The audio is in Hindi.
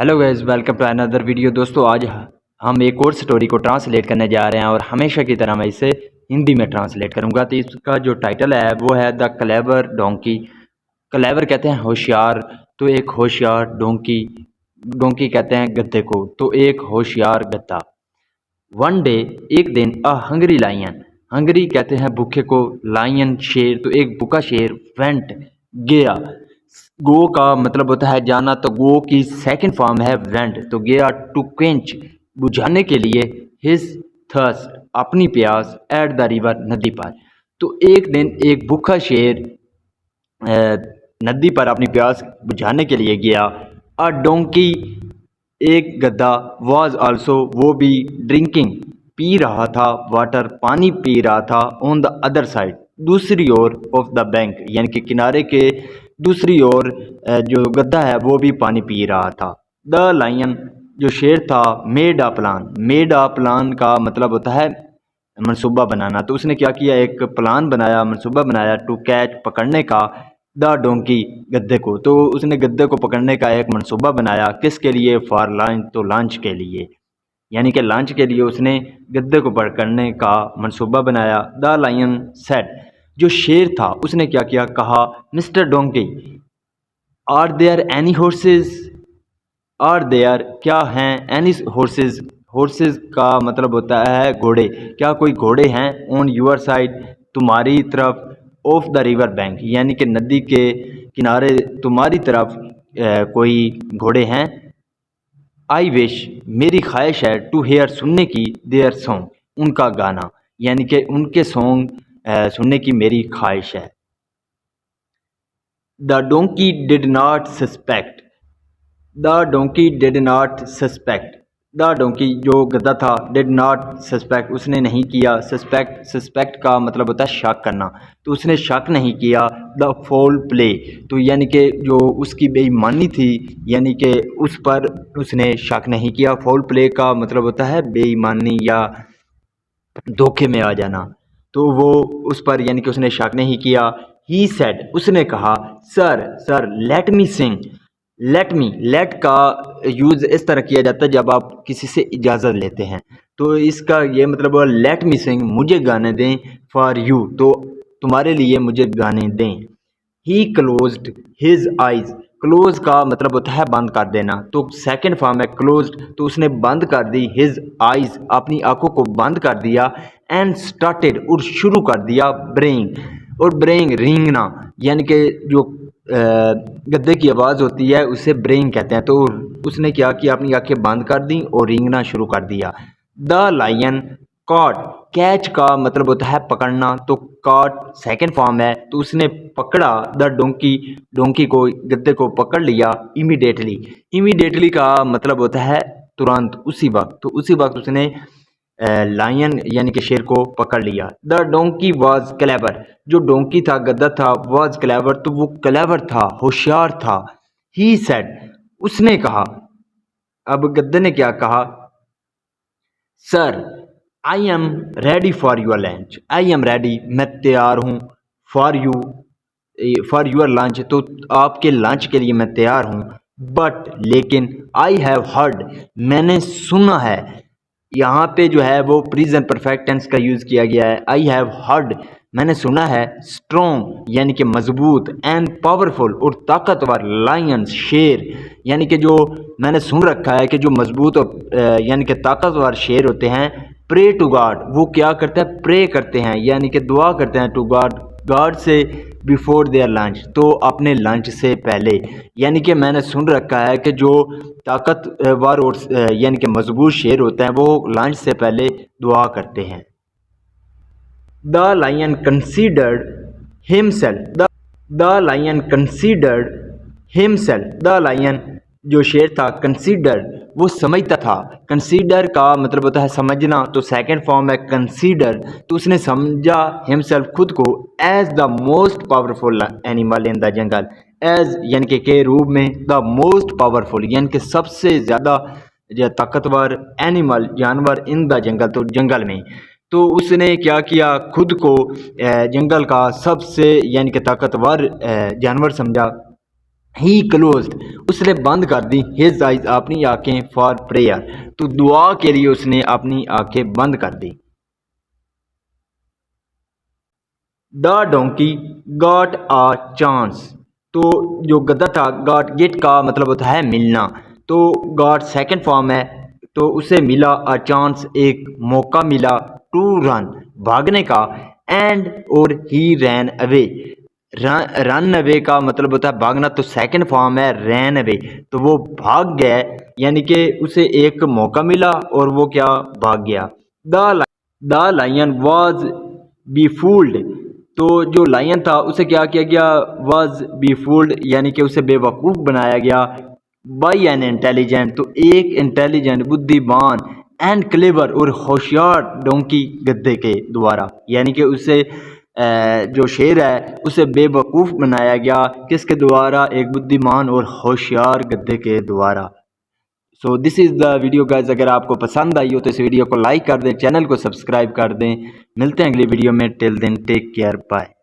Hello guys, welcome to another video. दोस्तों, आज हम एक और स्टोरी को ट्रांसलेट करने जा रहे हैं और हमेशा की तरह मैं इसे हिंदी में ट्रांसलेट करूंगा। तो इसका जो टाइटल है वो है द क्लेवर डोंकी। क्लेवर कहते हैं होशियार, तो एक होशियार डोंकी। डोंकी कहते हैं गधे को, तो एक होशियार गधा। वन डे, एक दिन, अ हंगरी लायन। हंगरी कहते हैं भूखे को, लायन शेर, तो एक भूखा शेर। वेंट गया। गो का मतलब होता है जाना, तो गो की सेकंड फॉर्म है वेंट। तो गया टू क्वेंच, बुझाने के लिए, हिज थर्स्ट, अपनी प्यास, एट द रिवर, नदी पर। तो एक दिन एक भूखा शेर नदी पर अपनी प्यास बुझाने के लिए गया। अ डोंकी, एक गधा, वॉज आल्सो, वो भी, ड्रिंकिंग, पी रहा था, वाटर, पानी पी रहा था, ऑन द अदर साइड, दूसरी ओर, ऑफ द बैंक, यानी कि किनारे के दूसरी ओर जो गधा है वो भी पानी पी रहा था। द लायन, जो शेर था, made a plan. Made a plan का मतलब होता है मनसूबा बनाना। तो उसने क्या किया, एक प्लान बनाया, मनसूबा बनाया, टू कैच, पकड़ने का, द डोंकी, गद्दे को। तो उसने गद्दे को पकड़ने का एक मनसूबा बनाया। किसके लिए? फॉर लंच, तो लंच के लिए, यानी कि लंच के लिए उसने गद्दे को पकड़ने का मनसूबा बनाया। द लायन सेड, जो शेर था उसने क्या किया, कहा, mister donkey, are there any horses, are there, क्या हैं, एनी हॉर्सेज। हॉर्सेज का मतलब होता है घोड़े। क्या कोई घोड़े हैं? ऑन यूर साइड, तुम्हारी तरफ, ऑफ द रिवर बैंक, यानी कि नदी के किनारे तुम्हारी तरफ कोई घोड़े हैं। आई विश, मेरी ख्वाहिश है, टू हेयर, सुनने की, देयर सॉन्ग, उनका गाना, यानी कि उनके सॉन्ग सुनने की मेरी ख्वाहिश है। The donkey did not suspect, the donkey did not suspect, the donkey, जो गधा था, डिड नॉट सस्पेक्ट, उसने नहीं किया। सस्पेक्ट, सस्पेक्ट का मतलब होता है शक करना, तो उसने शक नहीं किया। द फोल प्ले, तो यानी कि जो उसकी बेईमानी थी, यानी कि उस पर उसने शक नहीं किया। फोल प्ले का मतलब होता है बेईमानी या धोखे में आ जाना, तो वो उस पर यानी कि उसने शक नहीं किया। ही सेड, उसने कहा, सर, सर, लेट मी सिंग। लेट मी, लेट का यूज़ इस तरह किया जाता है जब आप किसी से इजाज़त लेते हैं। तो इसका ये मतलब है लेट मी सिंग, मुझे गाने दें, फॉर यू, तो तुम्हारे लिए मुझे गाने दें। ही क्लोज्ड हिज आइज, क्लोज का मतलब होता है बंद कर देना, तो सेकंड फॉर्म है क्लोज्ड, तो उसने बंद कर दी, हिज आइज, अपनी आंखों को बंद कर दिया। एंड स्टार्टेड, और शुरू कर दिया, ब्रेइंग, और ब्रेइंग रींगना, यानी कि जो गद्दे की आवाज़ होती है उसे ब्रेइंग कहते हैं। तो उसने क्या किया, अपनी आंखें बंद कर दी और रींगना शुरू कर दिया। द लायन कॉट, कैच का मतलब होता है पकड़ना, तो कॉट सेकंड फॉर्म है, तो उसने पकड़ा, द डोंकी, डोंकी को, गद्दे को पकड़ लिया। इमीडिएटली, इमीडिएटली का मतलब होता है तुरंत, उसी वक्त, तो उसी वक्त उसने लायन यानी कि शेर को पकड़ लिया। द डोंकी वॉज क्लेवर, जो डोंकी था, गद्दा था, वॉज क्लेवर, तो वो क्लेवर था, होशियार था। ही सेड, उसने कहा, अब गद्दे ने क्या कहा, sir, I am ready for your lunch, I am ready, मैं तैयार हूँ, for you, for your lunch, तो आपके लंच के लिए मैं तैयार हूँ। बट, लेकिन, आई हैव हर्ड, मैंने सुना है, यहाँ पे जो है वो प्रेजेंट परफेक्ट टेंस का यूज़ किया गया है। आई हैव हर्ड, मैंने सुना है, स्ट्रॉन्ग, यानी कि मजबूत, एंड पावरफुल, और ताकतवर, लायन, शेर, यानी कि जो मैंने सुन रखा है कि जो मजबूत और यानी कि ताकतवर शेर होते हैं, प्रे टू गॉड, वो क्या करते हैं, प्रे करते हैं, यानी कि दुआ करते हैं, टू गॉड, गॉड से, बिफोर देयर लंच, तो अपने लंच से पहले, यानी कि मैंने सुन रखा है कि जो ताकतवर और यानी कि मजबूत शेर होते हैं वो लंच से पहले दुआ करते हैं। The lion considered himself, the lion considered himself, the lion, जो शेर था, कंसीडर, वो समझता था। कंसीडर का मतलब होता है समझना, तो सेकंड फॉर्म है कंसीडर, तो उसने समझा हिमसेल्फ, खुद को, as the most powerful animal in the jungle, as यानी कि के रूप में, द मोस्ट पावरफुल यानी कि सबसे ज़्यादा जो ताकतवर, एनिमल जानवर, इन द जंगल, तो जंगल में। तो उसने क्या किया, खुद को जंगल का सबसे यानी कि ताकतवर जानवर समझा। ही क्लोज्ड, उसने बंद कर दी, हिज आइज, अपनी आंखें, फॉर प्रेयर, तो दुआ के लिए उसने अपनी आंखें बंद कर दी। The donkey got a chance, तो जो गधा था, गॉट गेट का मतलब होता है मिलना, तो गॉट सेकंड फॉर्म है, तो उसे मिला अ चांस, एक मौका मिला, टू रन, भागने का, एंड और ही रैन अवे, रन अवे का मतलब होता है भागना, तो सेकंड फॉर्म है रैन अवे, तो वो भाग गया, यानी कि उसे एक मौका मिला और वो क्या भाग गया। The lion was be fooled, तो जो लायन था उसे क्या किया गया, वॉज बी फूल्ड, यानी कि उसे बेवकूफ़ बनाया गया, बाई एन इंटेलिजेंट, तो एक इंटेलिजेंट बुद्धिमान, एंड क्लेवर और होशियार डोंकी गद्दे के द्वारा, यानी कि उसे जो शेर है उसे बेवकूफ़ बनाया गया किसके द्वारा, एक बुद्धिमान और होशियार गद्दे के द्वारा। So this is the video guys, अगर आपको पसंद आई हो तो इस वीडियो को लाइक कर दें, चैनल को सब्सक्राइब कर दें। मिलते हैं अगली वीडियो में, till then take care, bye.